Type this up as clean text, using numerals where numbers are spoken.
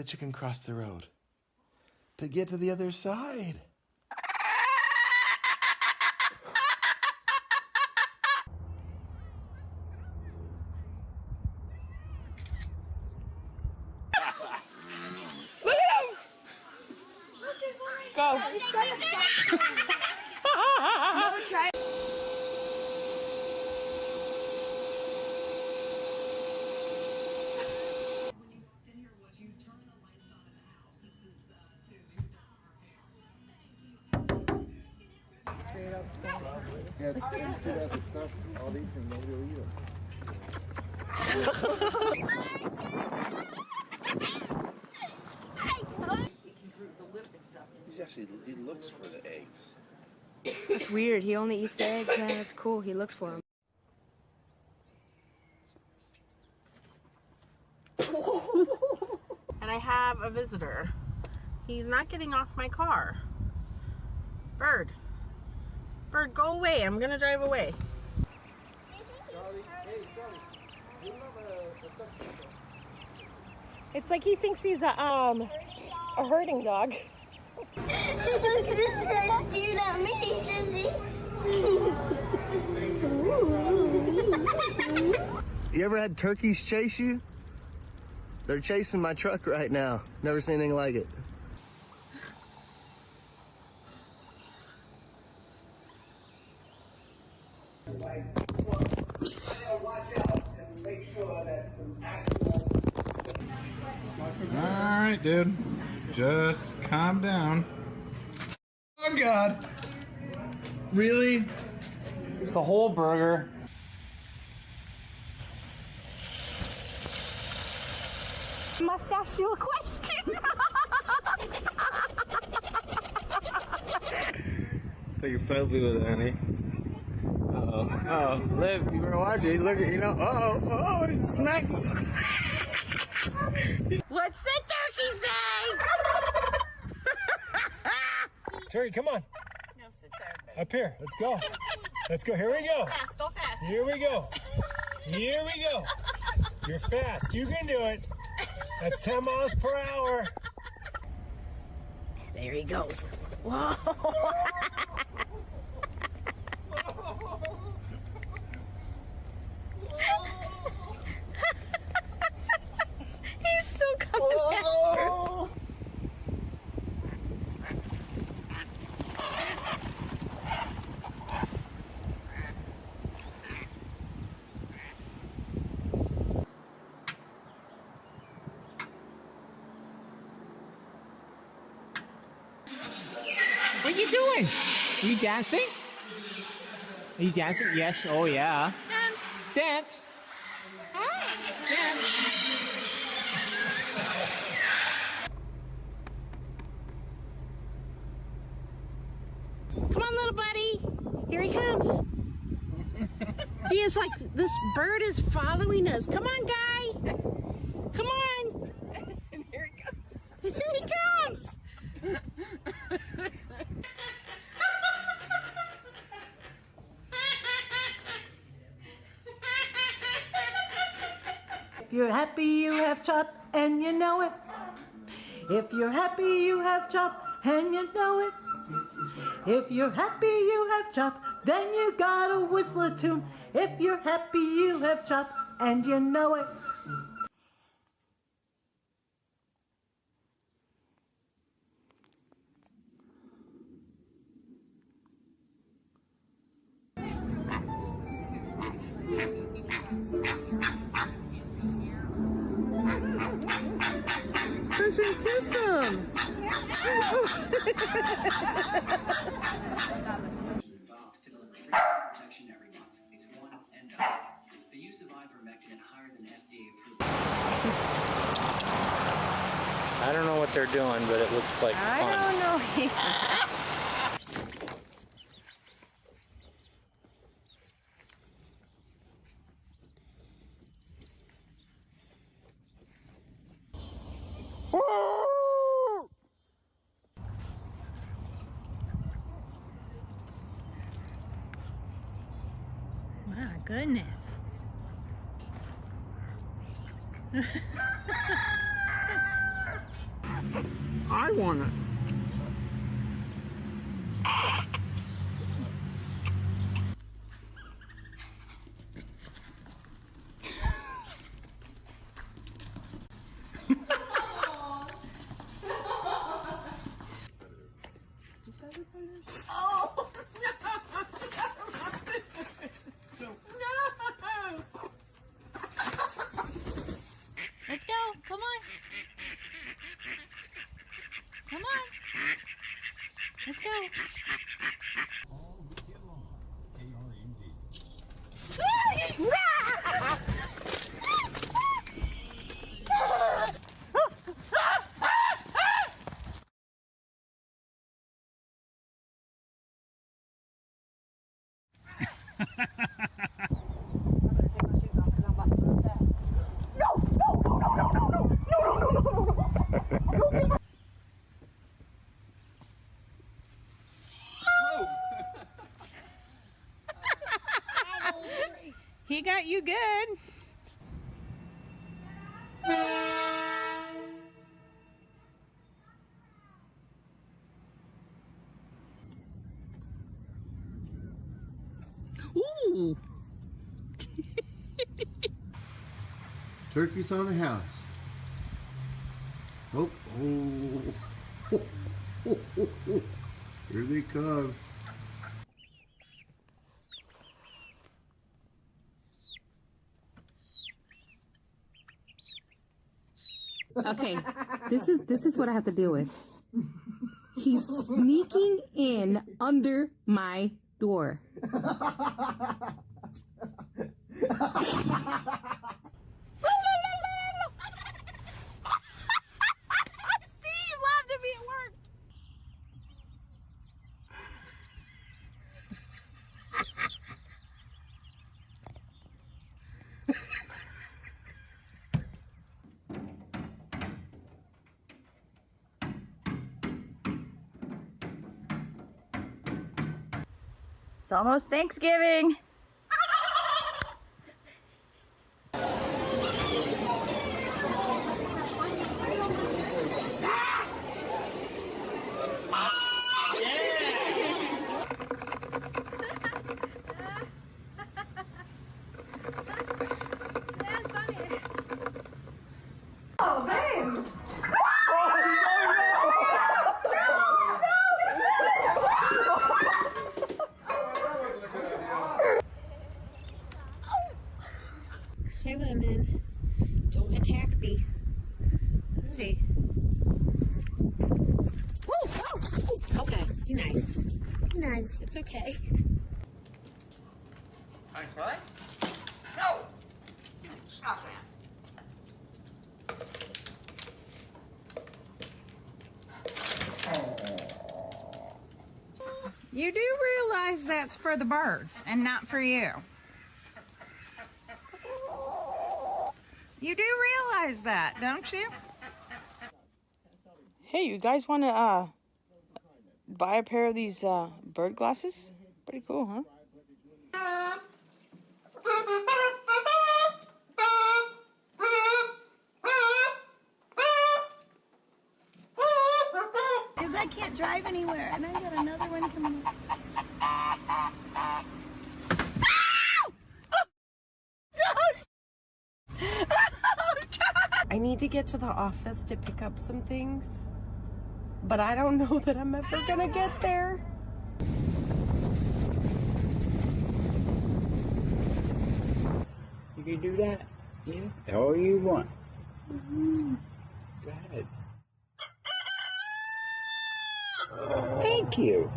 chicken cross the road? To get to the other side. Look at him! Go. No, try. Yeah, it's too bad the stuff, all these things, nobody will eat them. He looks for the eggs. It's weird. He only eats the eggs. Man, it's cool. He looks for them. And I have a visitor. He's not getting off my car. Bird. Bird, go away. I'm gonna drive away. It's like he thinks he's a herding dog. Look at this guy staring at me, sissy. You ever had turkeys chase you? They're chasing my truck right now. Never seen anything like it. Alright, dude. Just calm down. Oh God. Really? The whole burger? Must ask you a question. Put your phone with it, honey. Uh-oh. Oh, Liv, you were watching. Look at, you know. Uh-oh. Oh, he's smacking. What's the turkey say? Terry, come on. No, sit there. Up here. Let's go. Let's go. Here we go. Fast, go fast. Here we go. Here we go. You're fast. You can do it. That's 10 miles per hour. There he goes. Whoa. He's still coming faster. What are you doing? Are you dancing? Are you dancing? Yes. Oh, yeah. Dance. Dance. Come on, little buddy. Here he comes. He is like, this bird is following us. Come on, guy. Come on. And here he comes. Here he comes. If you're happy, you have chop, and you know it. If you're happy, you have chop, and you know it. If you're happy, you have chop, then you gotta whistle a tune. If you're happy, you have chop, and you know it. Push and kiss him. I don't know what they're doing, but it looks like fun. I don't know. My goodness. I want it. Let's go. Come on. Come on. Let's go. He got you good. Ooh. Turkey's on the house. Oh, oh. Here they come. Okay, this is what I have to deal with. He's sneaking in under my door. Steve laughed at me at work. It's almost Thanksgiving. Hey, Lemon. Don't attack me. Hey. Woo! Oh, okay. Be nice. Be nice. It's okay. What? No! Stop it. You do realize that's for the birds and not for you. You do realize that, don't you? Hey, you guys want to buy a pair of these bird glasses? Pretty cool, huh? Because I can't drive anywhere, and I got another one coming up. I need to get to the office to pick up some things, but I don't know that I'm ever gonna get there. You can do that. Yeah. All you want. Go ahead. Thank you.